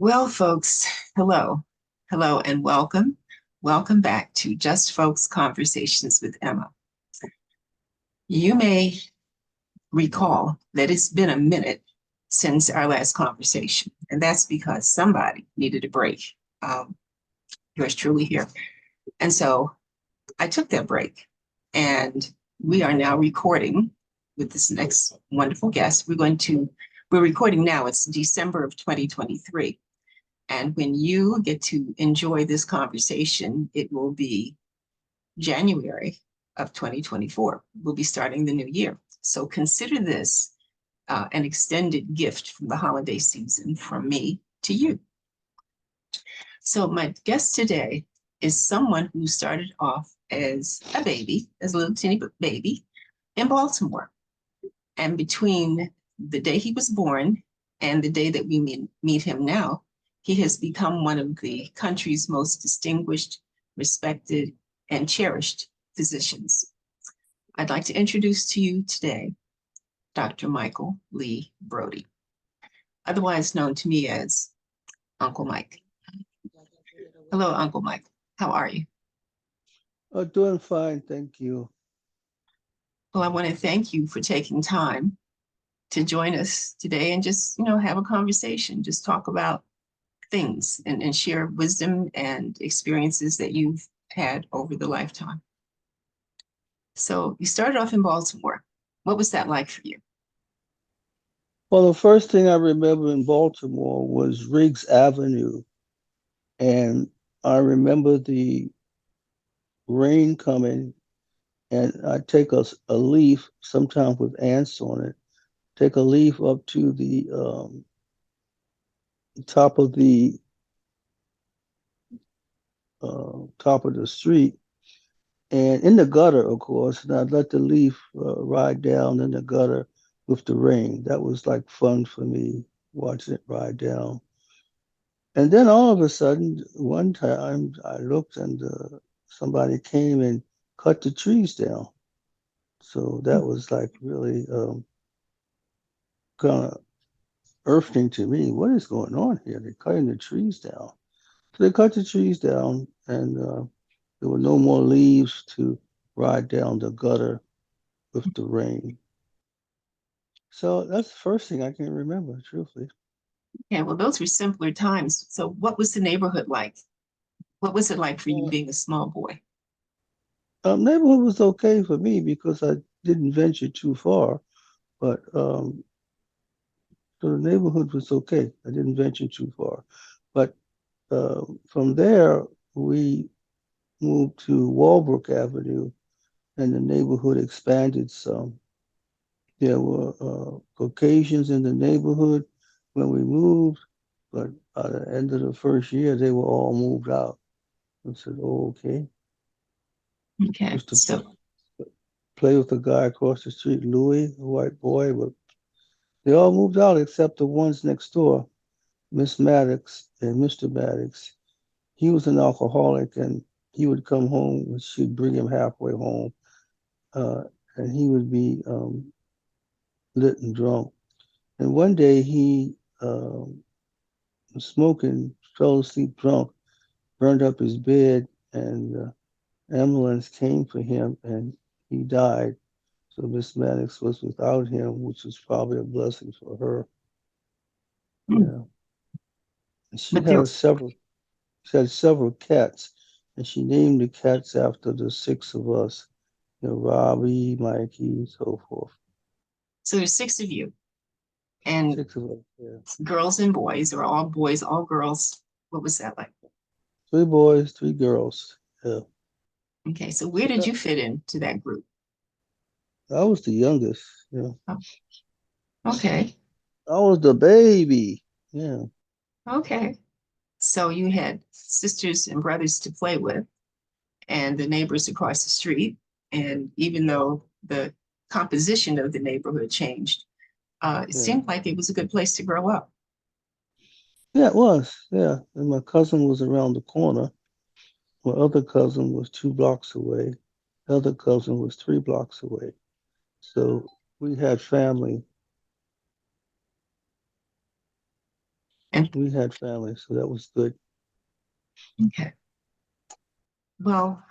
Well, folks, hello. Hello and welcome. Welcome back to Just Folks Conversations with Emma. You may recall that it's been a minute since our last conversation, and that's because somebody needed a break. Yours truly here. And so I took that break, and we are now recording with this next wonderful guest. We're recording now. It's December of 2023. And when you get to enjoy this conversation, it will be January of 2024. We'll be starting the new year. So consider this an extended gift from the holiday season from me to you. So my guest today is someone who started off as a baby, as a little teeny baby in Baltimore. And between the day he was born and the day that we meet him now, he has become one of the country's most distinguished, respected, and cherished physicians. I'd like to introduce to you today Dr. Michael Lee Brodie, otherwise known to me as Uncle Mike. Hello, Uncle Mike. How are you? Doing fine, thank you. Well, I want to thank you for taking time to join us today and just, have a conversation, just talk about things and share wisdom and experiences that you've had over the lifetime. So you started off in Baltimore. What was that like for you? Well, the first thing I remember in Baltimore was Riggs Avenue, and I remember the rain coming, and I take a leaf, sometimes with ants on it, take a leaf up to the top of the top of the street, and in the gutter, of course, and I'd let the leaf ride down in the gutter with the rain. That was like fun for me, watching it ride down. And then all of a sudden, one time I looked and somebody came and cut the trees down. So that was like really kind of earthing to me. What is going on here? They're cutting the trees down. So they cut the trees down, and there were no more leaves to ride down the gutter with the rain. So that's the first thing I can remember, truthfully. Yeah, well, those were simpler times. So what was the neighborhood like? What was it like for you Uh, being a small boy? Neighborhood was okay for me because I didn't venture too far, but so the neighborhood was okay. I didn't venture too far. But from there, we moved to Walbrook Avenue, and the neighborhood expanded some. There were Caucasians in the neighborhood when we moved, but at the end of the first year, they were all moved out. I said, "Oh, okay." Okay, Used to so play with the guy across the street, Louis, a white boy, but they all moved out except the ones next door, Miss Maddox and Mr. Maddox. He was an alcoholic, and he would come home and she'd bring him halfway home, uh, and he would be lit and drunk. And one day he was smoking, fell asleep drunk, burned up his bed, and ambulance came for him, and he died. So Miss Maddox was without him, which was probably a blessing for her. mm, Yeah, and but there, she had several cats, and she named the cats after the six of us. Robbie, Mikey, so forth. so there's six of you, and Six of us, yeah. girls and boys, or all boys, all girls. What was that like? Three boys, three girls. Yeah. Okay, so where did Yeah. you fit into that group? I was the youngest. Yeah. Oh, okay, I was the baby. Yeah. okay. So you had sisters and brothers to play with, and the neighbors across the street. And even though the composition of the neighborhood changed, it Yeah. seemed like it was a good place to grow up. Yeah, it was. Yeah. And my cousin was around the corner. My other cousin was 2 blocks away. The other cousin was 3 blocks away. So we had family. And We had family, so that was good. okay. Well,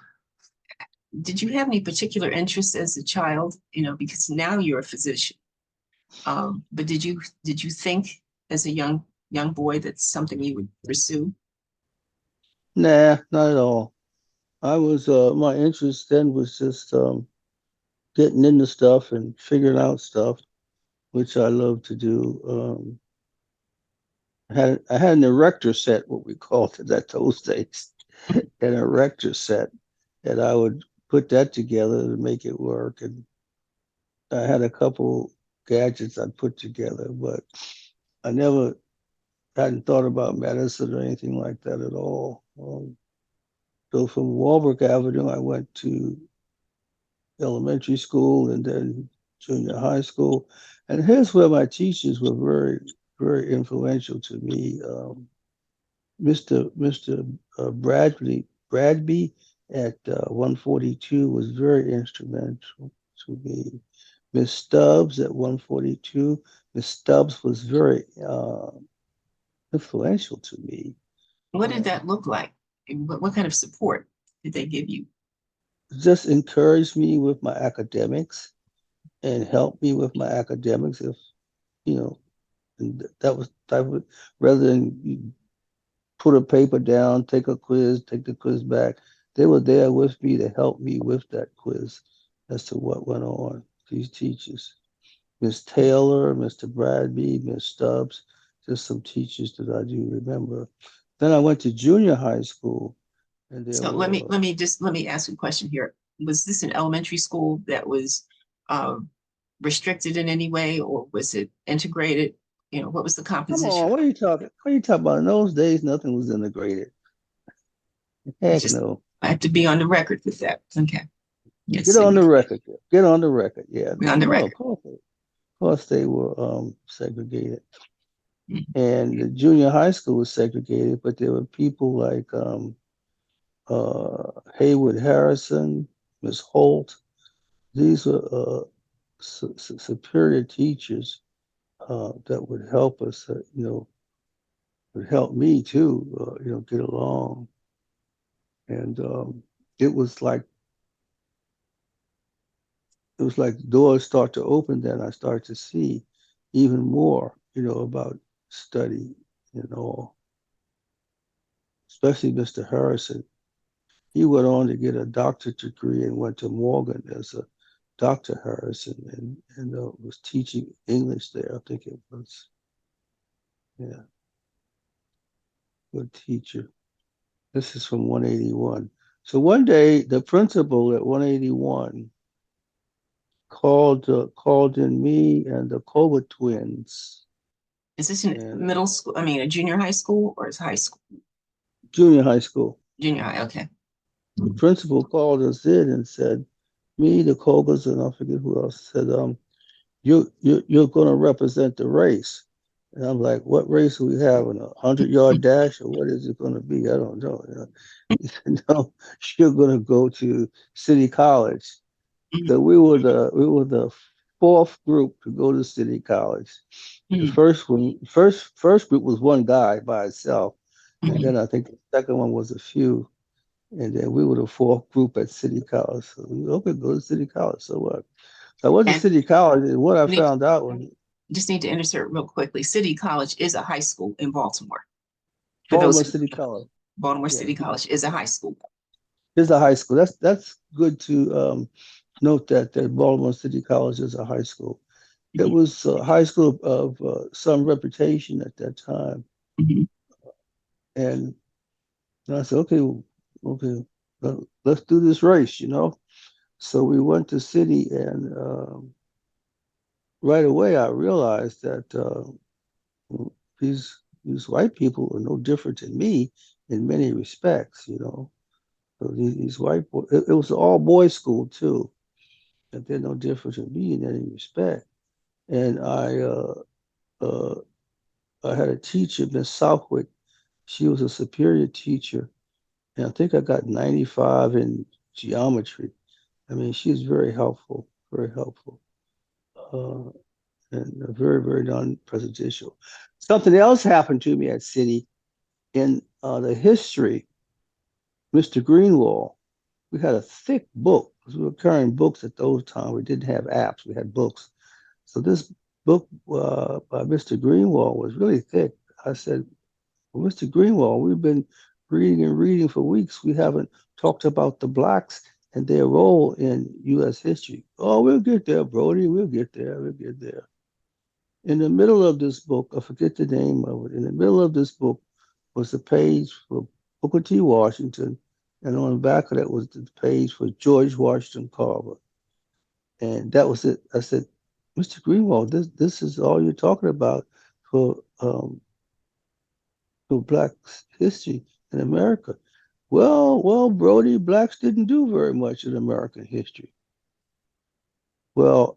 did you have any particular interests as a child? You know, because now you're a physician. But did you think as a young boy that's something you would pursue? Nah, not at all. I was my interest then was just getting into stuff and figuring out stuff, which I love to do. I had an erector set, what we called it at those days, an erector set, and I would put that together to make it work. And I had a couple gadgets I put together, but I never hadn't thought about medicine or anything like that at all. So from Walbrook Avenue, I went to elementary school and then junior high school. And here's where my teachers were very, very influential to me. Mr. Bradby at 142 was very instrumental to me. Miss Stubbs at 142. Miss Stubbs was very influential to me. What did Uh, that look like? And what kind of support did they give you? just encouraged me with my academics and helped me with my academics. If you know, and that would rather than you put a paper down, take a quiz, take the quiz back. They were there with me to help me with that quiz as to what went on. These teachers, Miss Taylor, Mr. Bradby, Miss Stubbs, just some teachers that I do remember. Then I went to junior high school, and there So let me were let me just let me ask you a question here. Was this an elementary school that was um, restricted in any way, or was it integrated? You know, what was the come composition? on, what are you talking? What are you talking about? In those days, nothing was integrated. I Heck just no. I have to be on the record with that. Okay. Yes, Get so on you the can record. Get on the record. Yeah, be on the no, record. of course they were segregated. Mhm. And the junior high school was segregated, but there were people like Haywood Harrison, Miss Holt. These were superior teachers that would help us, would help me too, get along. And it was like doors start to open. Then I start to see even more, about study and all. Especially Mr. Harrison. He went on to get a doctorate degree and went to Morgan as a Dr. Harrison and was teaching English there. I think it was, yeah, good teacher. This is from 181. So one day, the principal at 181 called in me and the Cova twins Is this in and middle school? I mean, a junior high school or is high school? junior high school. Junior high. Okay. The principal called us in and said, me, the Covas, and I forget who else said, you're going to represent the race. And I'm like, what race are we having? 100-yard dash, or what is it going to be? I don't know. He said, no, you're going to go to City College. So we were the fourth group to go to City College. The Mhm. first group was one guy by itself, and Mhm. then I think the second one was a few, and then we were the fourth group at City College. So okay, go to City College. So what? So I went to And City College, and what I need, found out was just need to insert real quickly. City College is a high school in Baltimore. For those Baltimore who City College. Baltimore Yeah, City College is a high school. it's a high school. That's good to note that Baltimore City College is a high school. It Mhm. was a high school of some reputation at that time, Mhm. and I said, okay, okay, let's do this race. So we went to City, and right away I realized that these white people are no different than me in many respects. So these white boys, it was all boys school too, and they're no different than me in any respect. And uh, I had a teacher, Miss Southwick. She was a superior teacher, and I think I got 95 in geometry. I mean, she's very helpful, very helpful. Uh, and very, very non-presidential. Something else happened to me at City in the history. Mr. Greenwald, we had a thick book because we were carrying books at those times. We didn't have apps; we had books. So this book by Mr. Greenwald was really thick. I said, well, Mr. Greenwald, we've been reading and reading for weeks. We haven't talked about the blacks and their role in U.S. history. Oh, we'll get there, Brodie. We'll get there. We'll get there. In the middle of this book, I forget the name of it. In the middle of this book was the page for Booker T. Washington, and on the back of that was the page for George Washington Carver. And that was it. I said, Mr. Greenwald, this is all you're talking about for Black history in America. Well, Brodie, blacks didn't do very much in American history. Well,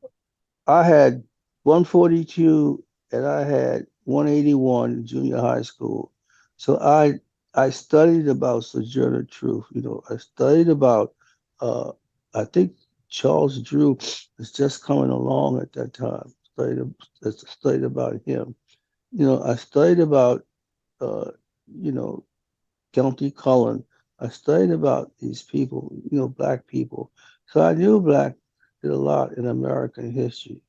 I had 142 and I had 181 in junior high school. So I studied about Sojourner Truth. I studied about uh, I think Charles Drew was just coming along at that time. Studied about him. I studied about uh, you know County Cullen. I studied about these people, black people. So I knew black did a lot in American history,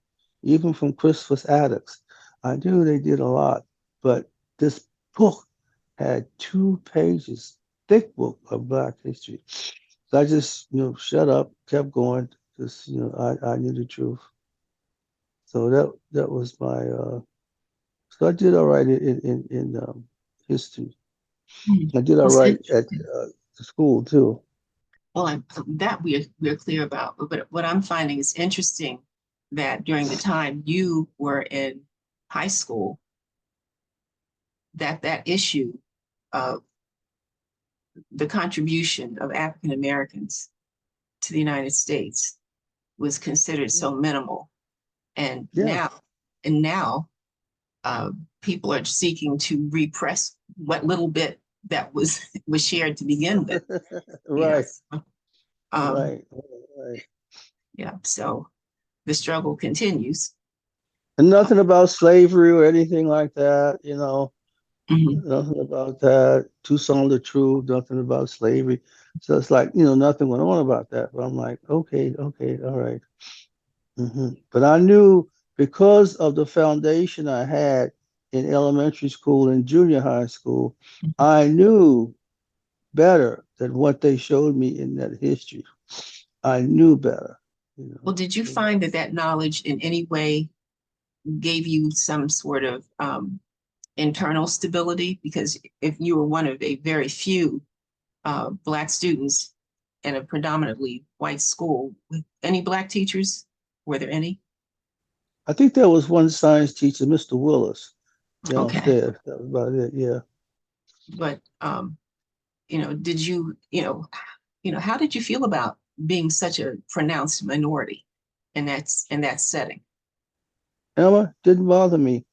even from Crispus Attucks. I knew they did a lot, but this book had 2 pages, thick book of black history. So I just, shut up, kept going. Just, I knew the truth. So that was my. So I did all right in history. Hmm. I did all It's right at interesting. school too. Well, that we're clear about. But what I'm finding is interesting that during the time you were in high school, that issue of the contribution of African Americans to the United States was considered so minimal, and Yeah, now uh, people are seeking to repress what little bit that was shared to begin with. You know, right, so, um, right. yeah. So the struggle continues. And Uh, nothing about slavery or anything like that, mhm. nothing about that. Tucson the truth, nothing about slavery. So it's like, nothing went on about that. But I'm like, okay, all right. But I knew because of the foundation I had in elementary school and junior high school, I knew better than what they showed me in that history. I knew better, you Well, know. did you you know. find that knowledge in any way gave you some sort of internal stability? Because if you were one of a very few Black students in a predominantly white school, with any Black teachers, were there any? I think there was one science teacher, Mr. Willis, Okay, downstairs. That was about it. Yeah. but did how did you feel about being such a pronounced minority in that setting? Emma didn't bother me.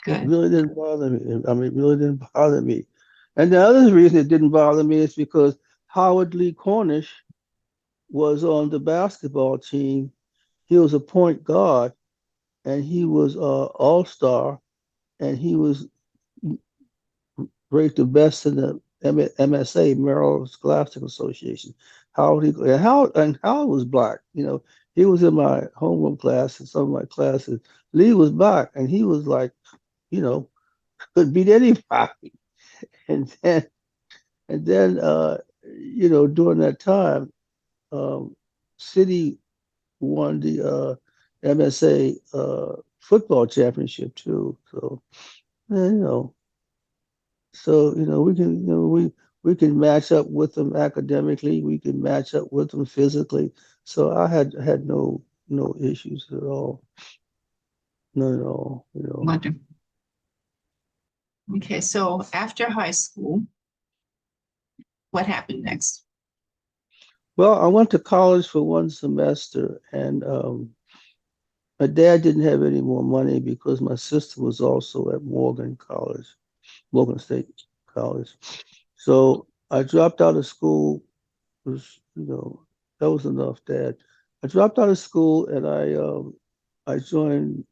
It Good. really didn't bother me. I mean, it really didn't bother me. And the other reason it didn't bother me is because Howard Lee Cornish was on the basketball team. He was a point guard and he was all-star and he was ranked the best in the MSA, Maryland Scholastic Association. Howard was black. He was in my homeroom class and some of my classes. Lee was black, and he was like, you know, could beat anybody. And then during that time, um, City won the MSA football championship too. So, yeah, we can match up with them academically. We can match up with them physically. So I had no issues at all. None at all. Wonderful. Okay, so after high school, what happened next? Well, I went to college for one semester, and my dad didn't have any more money because my sister was also at Morgan College, Morgan State College. So I dropped out of school. Was That was enough, Dad. I dropped out of school and I I joined.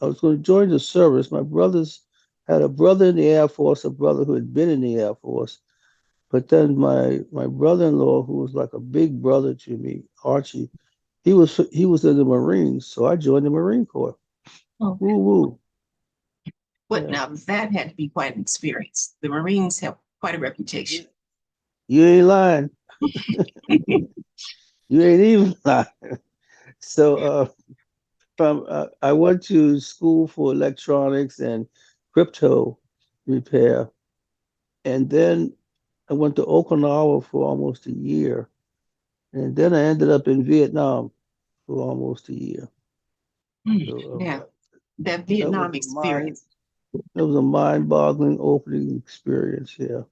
I was going to join the service. My brothers had a brother in the Air Force, a brother who had been in the Air Force. But then my brother-in-law, who was like a big brother to me, Archie, he was in the Marines, so I joined the Marine Corps. Oh, Woo woo. what Yeah. now? That had to be quite an experience. The Marines have quite a reputation. You ain't lying. You ain't even lying. So from I went to school for electronics and crypto repair, and then I went to Okinawa for almost a year, and then I ended up in Vietnam for almost a year. So Now, that that was Vietnam a mind experience. that was a mind-boggling opening experience. Yeah.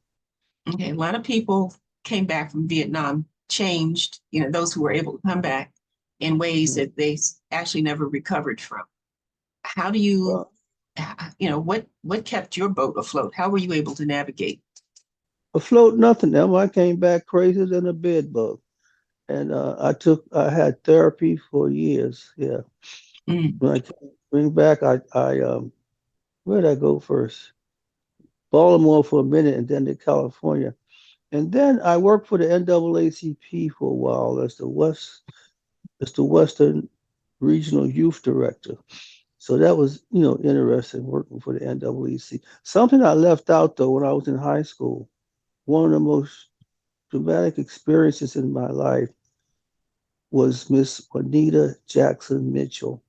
Okay, a lot of people came back from Vietnam, changed, those who were able to come back in ways Mhm. that they actually never recovered from. How do you, Well, what kept your boat afloat? How were you able to navigate? afloat nothing. Them I came back crazier than a bed bug, and I had therapy for years. Yeah. Mm, When I came back, I where did I go first? Baltimore for a minute, and then to California. And then I worked for the NAACP for a while as the Western Regional Youth Director. So that was, interesting working for the NAACP. Something I left out though when I was in high school. One of the most dramatic experiences in my life was Miss Juanita Jackson Mitchell.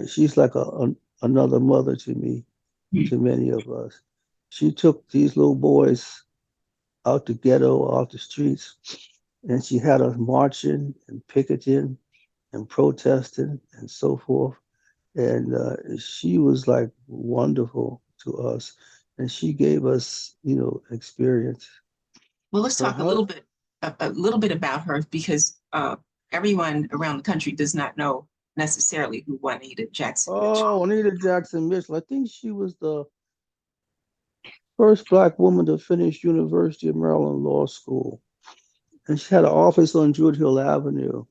She's like another mother to me, mm, to many of us. She took these little boys out the ghetto, out the streets, and she had us marching and picketing and protesting and so forth. And she was like wonderful to us, and she gave us, experience. well, let's Her talk husband, a little bit about her because everyone around the country does not know necessarily who Juanita Jackson Mitchell. oh, Anita Jackson Mitchell. I think she was the first black woman to finish University of Maryland Law School, and she had an office on Druid Hill Avenue.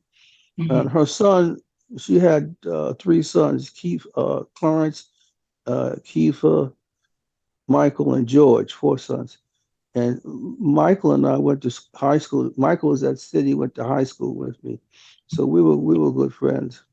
And Mhm. her son, she had three sons: Clarence, Kiefer, Michael, and George. Four sons. And Michael and I went to high school. Michael was at City, went to high school with me, so we were good friends.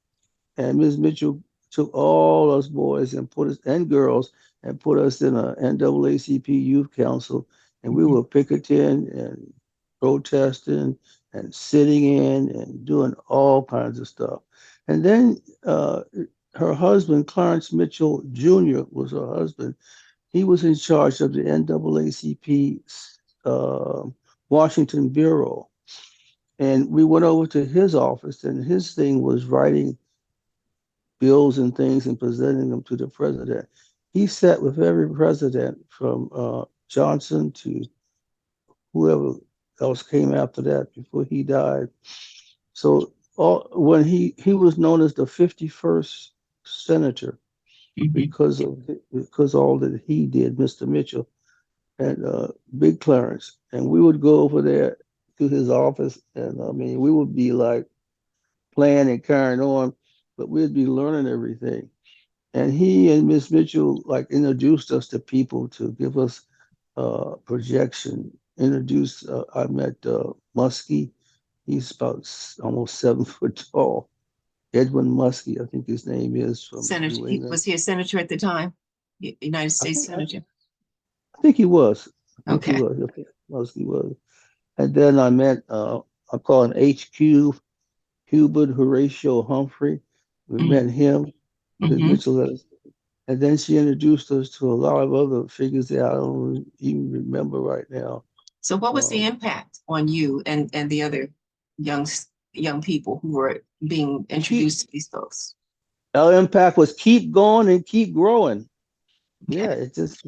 And Ms. Mitchell took all us boys and put us and girls and put us in a NAACP youth council, and we Mhm. were picketing and protesting and sitting in and doing all kinds of stuff. And then her husband, Clarence Mitchell Jr., was her husband. He was in charge of the NAACP uh, Washington Bureau. And we went over to his office, and his thing was writing bills and things and presenting them to the president. He sat with every president from Johnson to whoever else came after that before he died. So when he was known as the 51st senator Mhm. because all that he did, Mr. Mitchell and Big Clarence, and we would go over there to his office, and I mean we would be like playing and carrying on, but we'd be learning everything. And he and Miss Mitchell like introduced us to people to give us projection. Introduced, I met Muskie. He's about almost 7 foot tall. Edwin Muskie, I think his name is from Senator, New England. was he a senator at the time? United I States think I, Senator. I think he was. I think he Okay. was. I think Muskie was. And then I met I call him HQ Hubert Horatio Humphrey. We met him. Miss Mm-hmm. Mitchell let us. And then she introduced us to a lot of other figures that I don't even remember right now. So, what was the Um, impact on you and the other young young people who were being keep introduced to these folks? our impact was keep going and keep growing. Okay. Yeah, just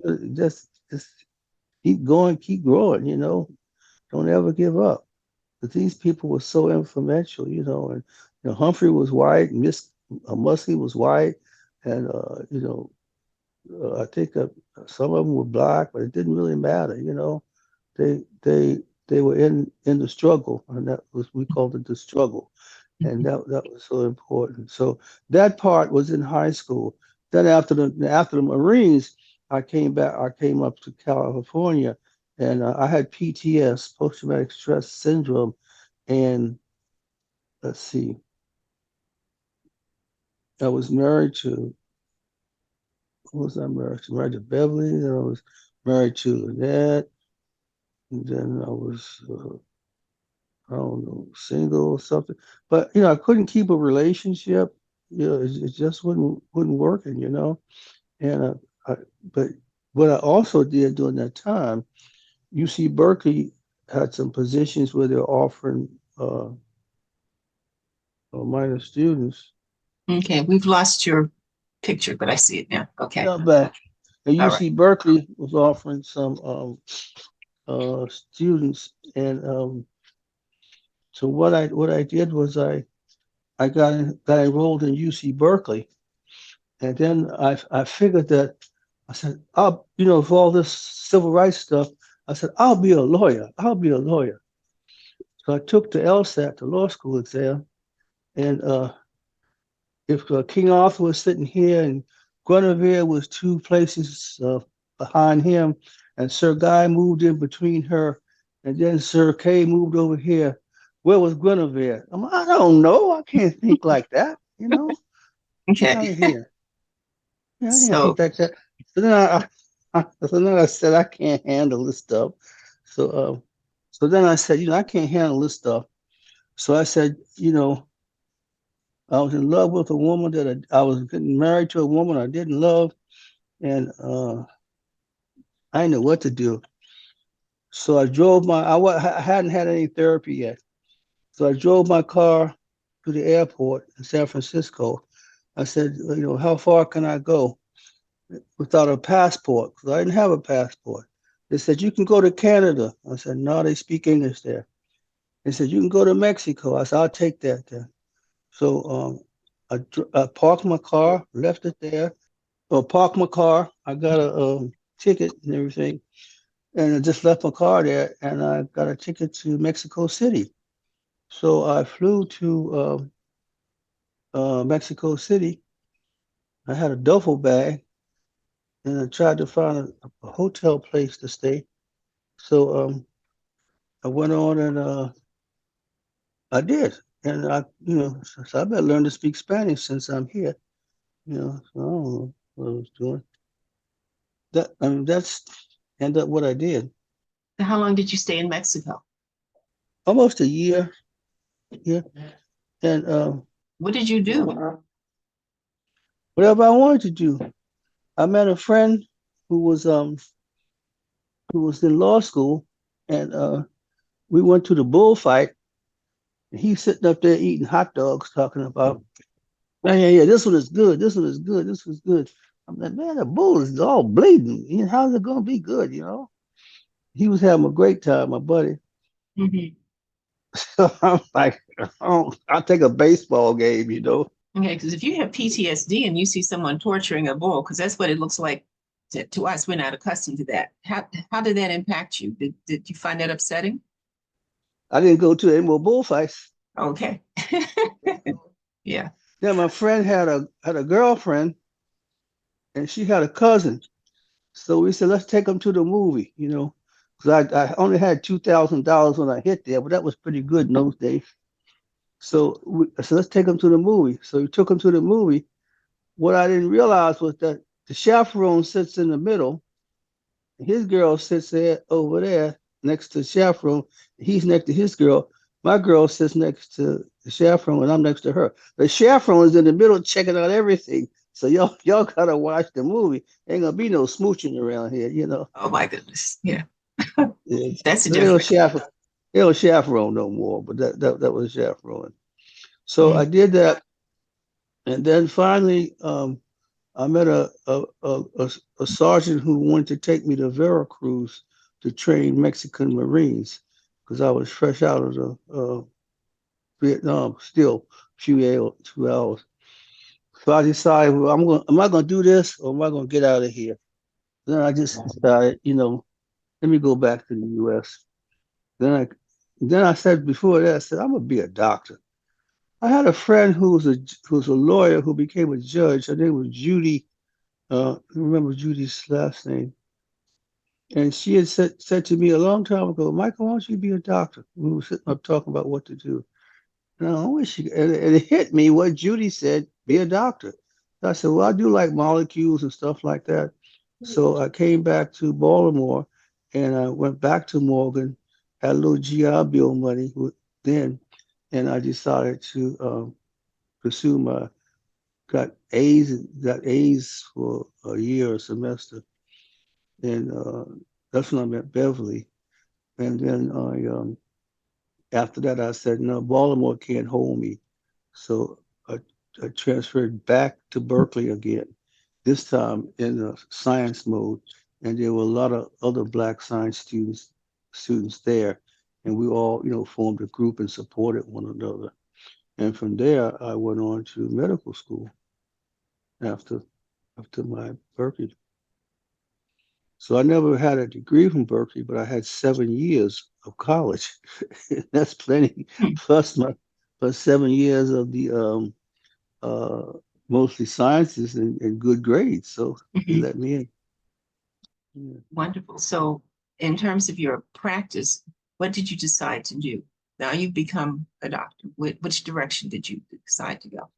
keep going, keep growing. Don't ever give up. But these people were so influential, and Humphrey was white, Miss Muskie was white, and I think some of them were black, but it didn't really matter. They were in the struggle, and that was we called it the struggle. and that was so important. So that part was in high school. Then after the Marines, I came back. I came up to California, and I had PTS, post traumatic stress syndrome, and let's see, I was married to who was I married to? Married to Beverly, and I was married to Lynette, and then I was I don't know, single or something. But I couldn't keep a relationship. It just wouldn't working, And I, but what I also did during that time, UC Berkeley had some positions where they're offering minor students. Okay, we've lost your picture, but I see it now. Okay. Yeah, back. And All right. UC Berkeley was offering some students, and so what I did was I got enrolled in UC Berkeley, and then I figured that I said, for all this civil rights stuff, I said, I'll be a lawyer. I'll be a lawyer. So I took the LSAT, the law school exam, and if King Arthur was sitting here and Guinevere was two places behind him, and Sir Guy moved in between her, and then Sir Kay moved over here, where was Guinevere? I don't know. I can't think like that. Get Okay. out of here. Yeah, I can't So, think like that. So then I said I can't handle this stuff. So so then I said, I can't handle this stuff. So I said, I was in love with a woman that I was getting married to a woman I didn't love, and I didn't know what to do. So I hadn't had any therapy yet. So I drove my car to the airport in San Francisco. I said, how far can I go without a passport? Because I didn't have a passport. They said, you can go to Canada. I said, no, they speak English there. They said, you can go to Mexico. I said, I'll take that then. So I parked my car, left it there, or parked my car. I got a ticket and everything, and I just left my car there, and I got a ticket to Mexico City. So I flew to Mexico City. I had a duffel bag, and I tried to find a hotel place to stay. So I went on and I did, and so I better learn to speak Spanish since I'm here. So I don't know what I was doing. That's end up what I did. how long did you stay in Mexico? Almost a year. Yeah, and What did you do? whatever I wanted to do. I met a friend who was who was in law school, and we went to the bullfight. And he's sitting up there eating hot dogs, talking about, man, yeah, this one is good. This one is good. This one's good. I'm like, man, the bull is all bleeding. How's it gonna be good? He was having a great time, my buddy. Hmm. So I'm like, oh, I'll take a baseball game. Okay, because if you have PTSD and you see someone torturing a bull, because that's what it looks like to us, we're not accustomed to that. How did that impact you? Did you find that upsetting? I didn't go to any more bullfights. Okay. Yeah. Then my friend had a girlfriend, and she had a cousin. So we said, let's take them to the movie. Because I only had $2,000 when I hit there, but that was pretty good in those days. So I said, let's take them to the movie. So we took them to the movie. What I didn't realize was that the chaperone sits in the middle, and his girl sits there over there next to the chaperone. He's next to his girl. My girl sits next to the chaperone, and I'm next to her. The chaperone is in the middle checking out everything. So y'all gotta watch the movie. Ain't gonna be no smooching around here. Oh my goodness. Yeah. Yeah. That's a They don't difference. chaperone, they don't chaperone no more, but that was chaperone. So I Mm. did that, and then finally, I met a sergeant who wanted to take me to Veracruz to train Mexican Marines because I was fresh out of the Vietnam, still few hours. So I decided, well, am I gonna do this or am I gonna get out of here? Then I just decided, let me go back to the U.S. Then I then I said before that, I said I'm gonna be a doctor. I had a friend who was a lawyer who became a judge. Her name was Judy. I remember Judy's last name. And she had said to me a long time ago, Michael, why don't you be a doctor? We were sitting up talking about what to do. And I wish and it hit me what Judy said, be a doctor. So I said, well, I do like molecules and stuff like that. So I came back to Baltimore and I went back to Morgan, had a little GI Bill money then, and I decided to pursue my got A's for a year or semester, and that's when I met Beverly. And then I after that I said, no, Baltimore can't hold me, so I, I transferred back to Berkeley again. This time in a science mode, and there were a lot of other Black science students there, and we all formed a group and supported one another. And from there, I went on to medical school after my Berkeley. So I never had a degree from Berkeley, but I had 7 years of college. That's plenty. Hmm. Plus 7 years of the uh, mostly sciences and good grades. So they Mhm. let me in. Yeah. Wonderful. So, in terms of your practice, what did you decide to do? Now you've become a doctor. Which direction did you decide to go?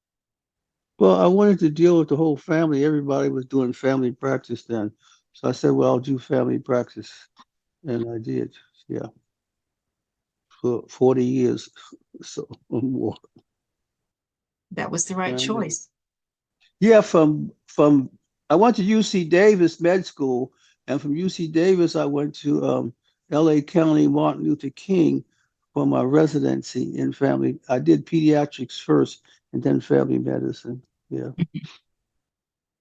Well, I wanted to deal with the whole family. Everybody was doing family practice then. So I said, well, I'll do family practice. And I did. Yeah, for 40 years. So or more. That was the right And choice. yeah, from I went to UC Davis Med School, and from UC Davis I went to LA County Martin Luther King for my residency in family. I did pediatrics first and then family medicine. Yeah.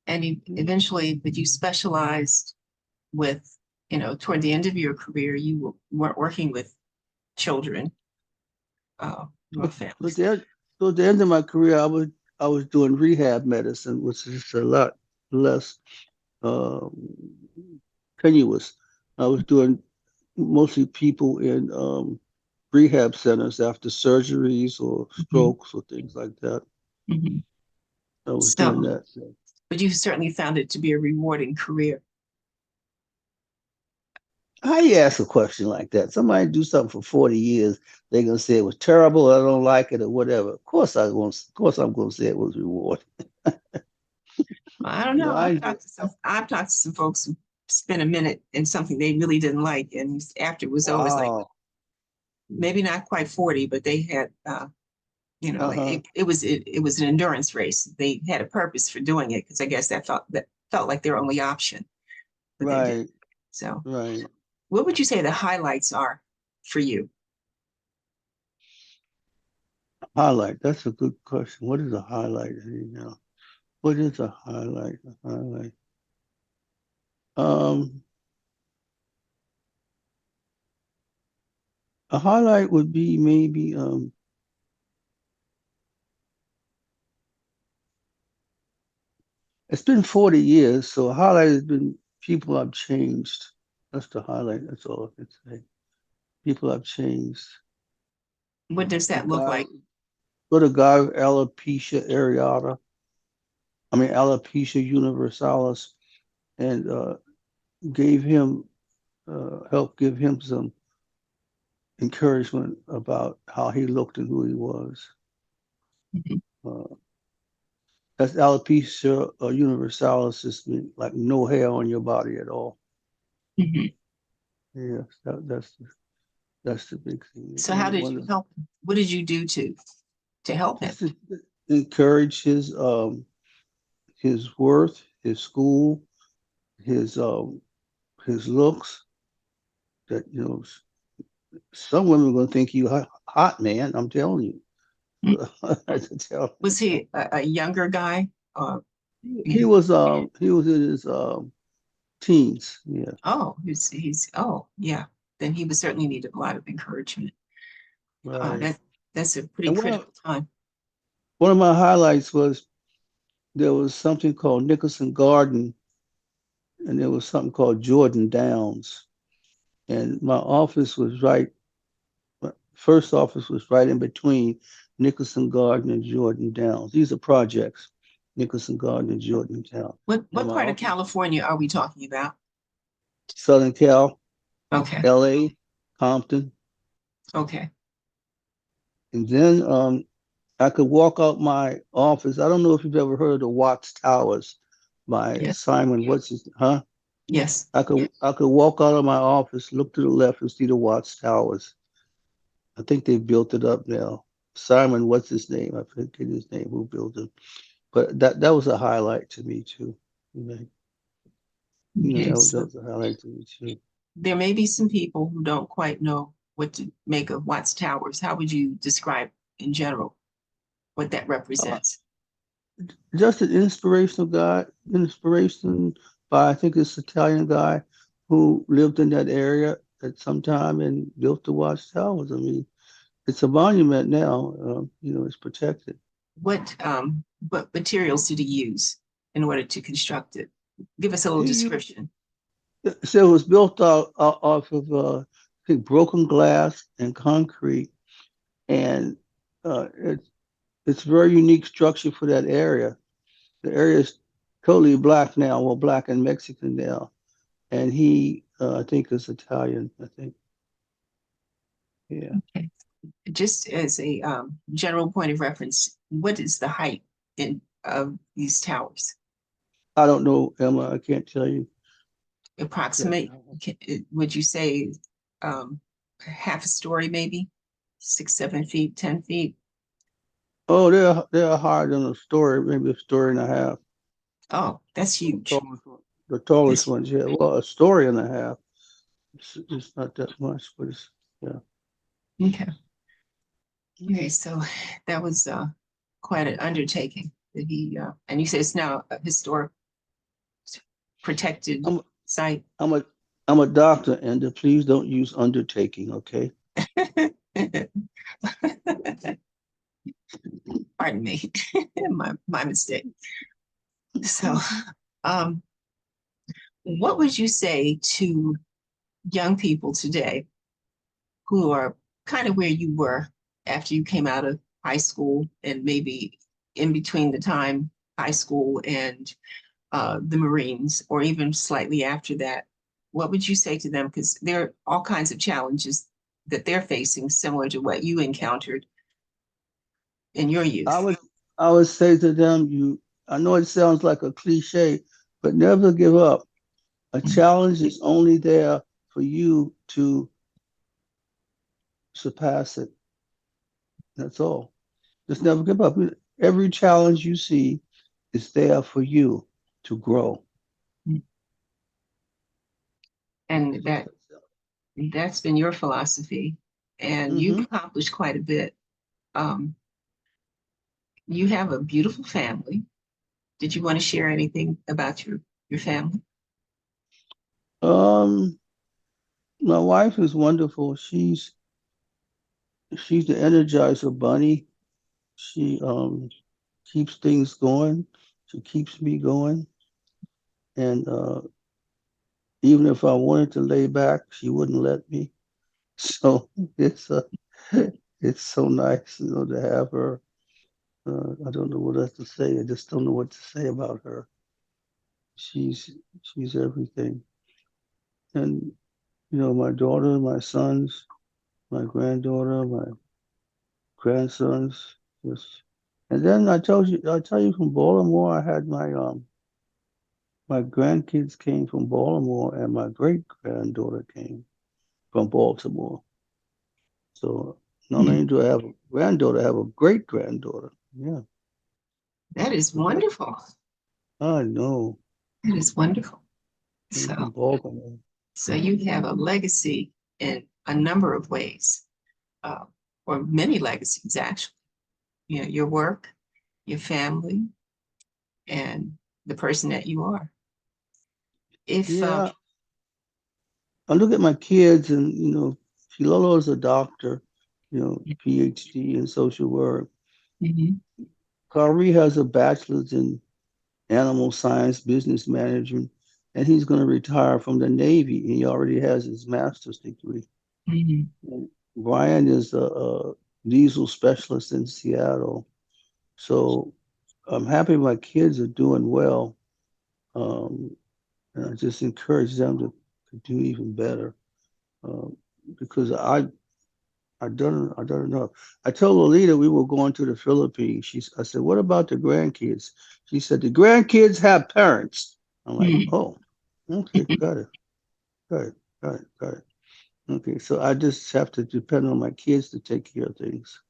And eventually, but you specialized with, toward the end of your career, you weren't working with children or But families. there, so at the end of my career, I was doing rehab medicine, which is a lot less um, tenuous. I was doing mostly people in rehab centers after surgeries or Mhm. strokes or things like that. Mhm. I was doing So, that. So, but you certainly found it to be a rewarding career. how you ask a question like that? Somebody do something for 40 years, they're gonna say it was terrible, I don't like it, or whatever. Of course I'm gonna say it was reward. I don't You know, know. I enjoy I've talked to some folks who spent a minute in something they really didn't like, and after it was over, it's like wow. maybe not quite 40, but they had like Uh-huh. it was an endurance race. They had a purpose for doing it because I guess that felt like their only option, but they did. Right, So, right. what would you say the highlights are for you? Highlight. That's a good question. What is a highlight? What is a highlight? A highlight. Um, a highlight would be maybe it's been 40 years, so a highlight has been people I've changed. That's the highlight. That's all I can say. People I've changed. What does The that look guy, like? the guy with alopecia areata. I mean alopecia universalis, and gave him helped give him some encouragement about how he looked and who he was. Mhm. Uh, that's alopecia universalis, is like no hair on your body at all. Mhm. Yes, that's the big thing. So, how And did one you of help him? What did you do to help him? just to encourage his worth, his school, his looks. That some women are gonna think you hot, man. I'm telling you. So I had to tell him. Was he a younger guy? Uh, He you was in his teens. Yeah, Oh, he's oh yeah. Then he would certainly need a lot of encouragement. right. That's a pretty And one of critical time. one of my highlights was there was something called Nicholson Garden, and there was something called Jordan Downs. And my office was right. My first office was right in between. Nicholson Garden, and Jordan Downs. These are projects, Nicholson Garden and Jordan Downs. Now What my part of office, California are we talking about? Southern Cal, Okay, LA, Compton. okay, And then I could walk out my office. I don't know if you've ever heard of the Watts Towers by yes, Simon. What's his? Huh? yes. I could walk out of my office, look to the left, and see the Watts Towers. I think they built it up now. Simon, what's his name? I forget his name. Who built it? But that was a highlight to me too. You know, Okay, that so was a highlight to me too. there may be some people who don't quite know what to make of Watts Towers. How would you describe in general what that Uh, represents? just an inspirational guy, inspiration by I think this Italian guy who lived in that area at some time and built the Watts Towers. I mean, it's a monument now. It's protected. What materials did he use in order to construct it? Give us a little He, description. so it was built off of I think broken glass and concrete, and it's very unique structure for that area. The area is totally black now, well, black and Mexican now, and he I think is Italian. I think, yeah. Okay. Just as a general point of reference, what is the height in of these towers? I don't know, Emma. I can't tell you that. Approximate, would you say half a story, maybe 6, 7 feet, 10 feet? Oh, they're higher than a story, maybe a story and a half. Oh, that's The huge. tallest, the tallest That's ones, yeah. Well, a story and a half. It's not that much, but it's yeah. okay. Okay, so that was quite an undertaking that and you say it's now a historic protected I'm site. I'm a I'm a doctor, and please don't use undertaking, okay? Pardon me, my mistake. So, um, what would you say to young people today who are kind of where you were after you came out of high school and maybe in between the time high school and the Marines, or even slightly after that? What would you say to them? Because there are all kinds of challenges that they're facing, similar to what you encountered in your I youth. would I would say to them, I know it sounds like a cliche, but never give up. A challenge is only there for you to surpass it. That's all. Just never give up. Every challenge you see is there for you to grow. And Just that's been your philosophy, and you've mm-hmm. accomplished quite a bit. Um, you have a beautiful family. Did you want to share anything about your family? Um, my wife is wonderful. She's the energizer bunny. She keeps things going. She keeps me going. And even if I wanted to lay back, she wouldn't let me. So it's it's so nice, to have her. I don't know what else to say. I just don't know what to say about her. She's she's everything. And my daughter, my sons, my granddaughter, my grandsons, just. And then I tell you from Baltimore, I had my grandkids came from Baltimore, and my great granddaughter came from Baltimore. So not Hmm, only do I have a granddaughter, I have a great granddaughter. Yeah, that is so that wonderful. I know. That is wonderful. Came So, from Baltimore. so you have a legacy in a number of ways, uh, or many legacies actually. You know, your work, your family, and the person that you are. If Yeah, I look at my kids, and Filolo is a doctor, PhD in social work. Mhm, Kari has a bachelor's in animal science, business management, and he's going to retire from the Navy. He already has his master's degree. mhm, And Brian is diesel specialist in Seattle. So I'm happy my kids are doing well. Um, and I just encourage them to do even better. Um, because I don't know. I told Lolita we were going to the Philippines. I said, what about the grandkids? She said, the grandkids have parents. I'm like, Mm. oh, okay, got it, got it, got it, got it. Okay, so I just have to depend on my kids to take care of things.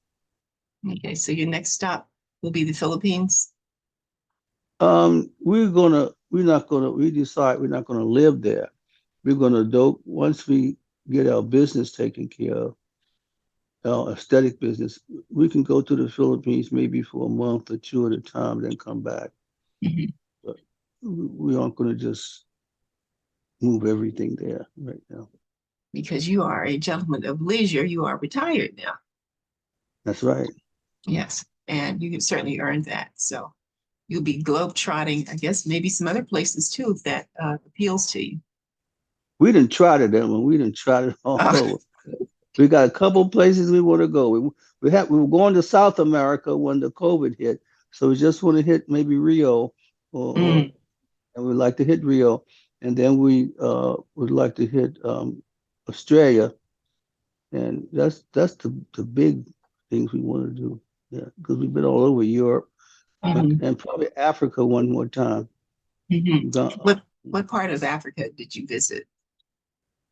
Okay, so your next stop will be the Philippines. We decide we're not gonna live there. We're gonna do once we get our business taken care of, our aesthetic business, we can go to the Philippines maybe for a month or two at a time, then come back. Mhm. But we aren't gonna just move everything there right now. Because you are a gentleman of leisure. You are retired now. That's right. Yes, and you can certainly earn that. So you'll be globetrotting, I guess, maybe some other places too, if that appeals to you. We didn't try it that one. We didn't try it all Uh, over. We got a couple places we want to go. We were going to South America when the COVID hit, so we just want to hit maybe Rio, or mm, and we'd like to hit Rio, and then we would like to hit Australia, and that's the big things we want to do. Yeah, because we've been all over Europe, mhm, and probably Africa one more time. mhm. What part of Africa did you visit?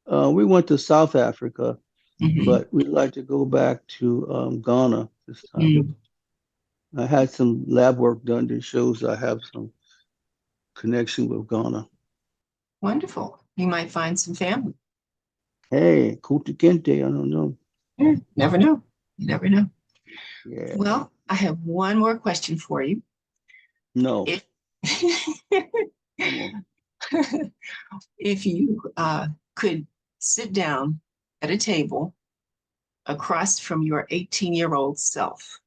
We went to South Africa, Mhm, but we'd like to go back to Ghana this time. mm. I had some lab work done that shows I have some connection with Ghana. Wonderful. You might find some family. Hey, Kunta Kinte, I don't know. Yeah, never know. You never know. Yeah, Well, I have one more question for you. no, If come on. if you could sit down at a table across from your 18-year-old self,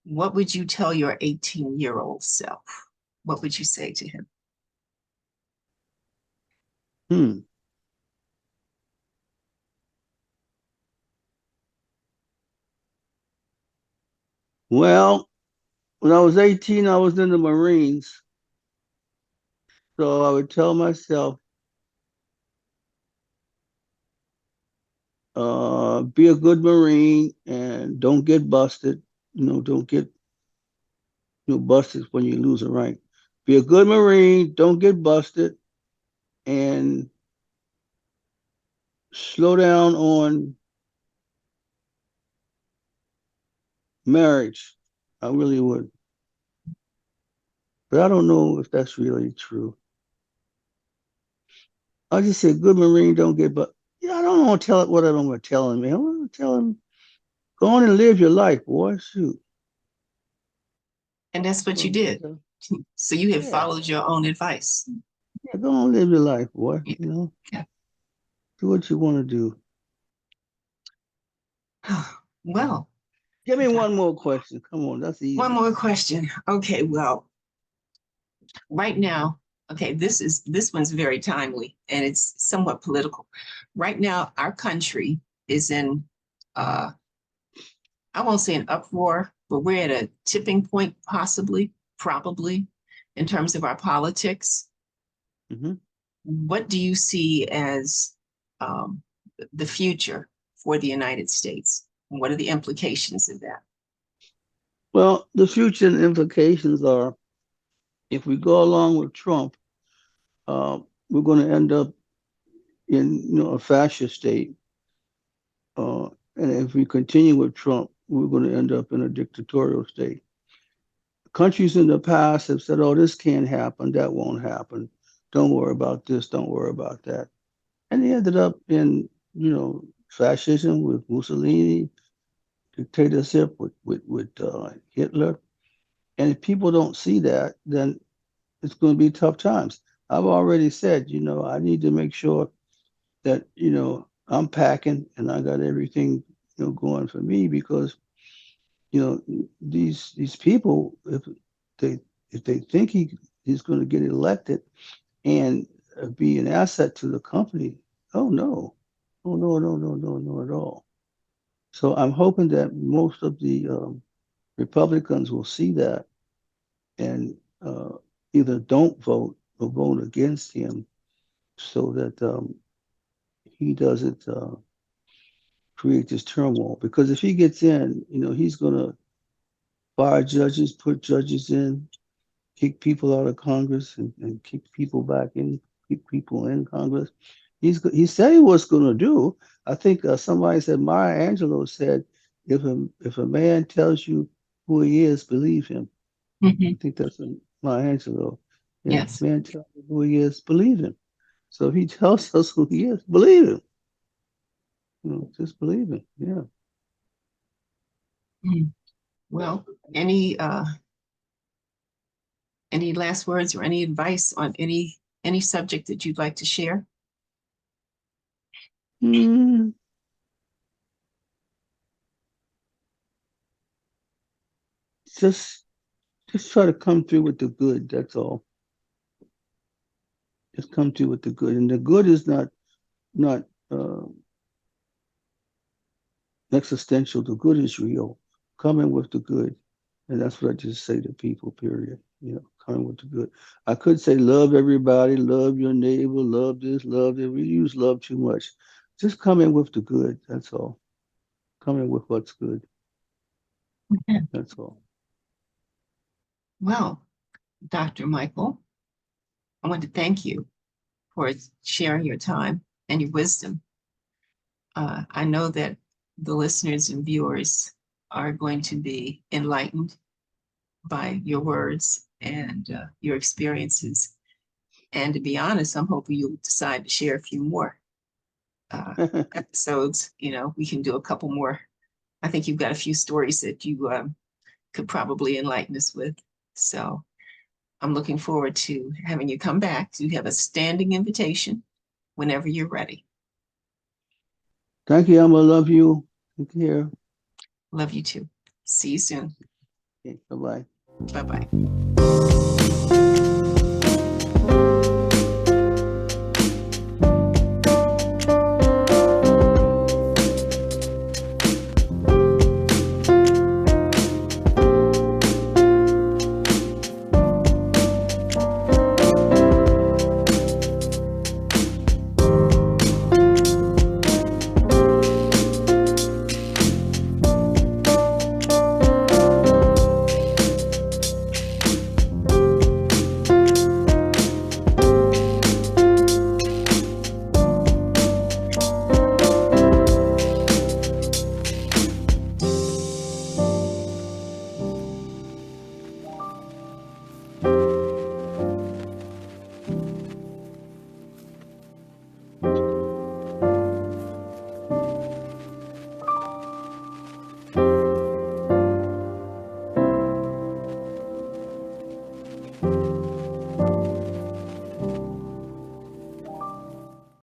what would you tell your 18-year-old self? What would you say to him? Hmm. Well, when I was 18, I was in the Marines. So I would tell myself, be a good Marine and don't get busted. Don't get busted when you lose a rank. Be a good Marine, don't get busted, and slow down on marriage. I really would. But I don't know if that's really true. I just said, good Marine, don't get but yeah, I don't want to tell it what I'm going to tell him, man. I want to tell him, go on and live your life, boy. Shoot. And that's what you Oh, did. So you have yeah, followed your own advice. yeah, go on and live your life, boy. Yeah. Yeah. Do what you want to do. Well, Give me one more question. Come on, that's one easy. more question. Okay, well, right now, okay, this one's very timely and it's somewhat political. Right now, our country is in uh I won't say an uproar, but we're at a tipping point, possibly, probably, in terms of our politics. Hmm. What do you see as um, the future for the United States? And what are the implications of that? Well, the future implications are if we go along with Trump, we're going to end up in a fascist state. And if we continue with Trump, we're going to end up in a dictatorial state. Countries in the past have said, oh, this can't happen, that won't happen. Don't worry about this, don't worry about that. And they ended up in, fascism with Mussolini, dictatorship with Hitler. And if people don't see that, then it's going to be tough times. I've already said, I need to make sure that, I'm packing and I got everything, going for me because these people, they if they think he's going to get elected and be an asset to the company, oh no, oh no, no, no, no, no at all. So I'm hoping that most of the Republicans will see that and either don't vote or vote against him so that he doesn't create this turmoil. Because if he gets in, he's going to fire judges, put judges in, kick people out of Congress, and kick people back in, keep people in Congress. He said he was going to do. I think somebody said Maya Angelou said, if a man tells you who he is, believe him. I Mhm. think that's Maya Angelou. Yeah, if Yes. a man tells you who he is, believe him. So if he tells us who he is, believe him. Just believe him. Yeah. Mm. Well, any last words or any advice on any subject that you'd like to share? Mm, just just try to come through with the good. That's all. Just come through with the good, and the good is not existential. The good is real. Come in with the good, and that's what I just say to people. Period. Come in with the good. I could say love everybody, love your neighbor, love this, love that. We use love too much. Just come in with the good. That's all. Come in with what's good. Okay. That's all. Well, Dr. Michael, I want to thank you for sharing your time and your wisdom. I know that the listeners and viewers are going to be enlightened by your words and your experiences. And to be honest, I'm hoping you'll decide to share a few more episodes. We can do a couple more. I think you've got a few stories that you could probably enlighten us with. So I'm looking forward to having you come back. You have a standing invitation whenever you're ready. Thank you, Emma. Love you. Take care. Love you too. See you soon. Okay, bye bye. Bye bye.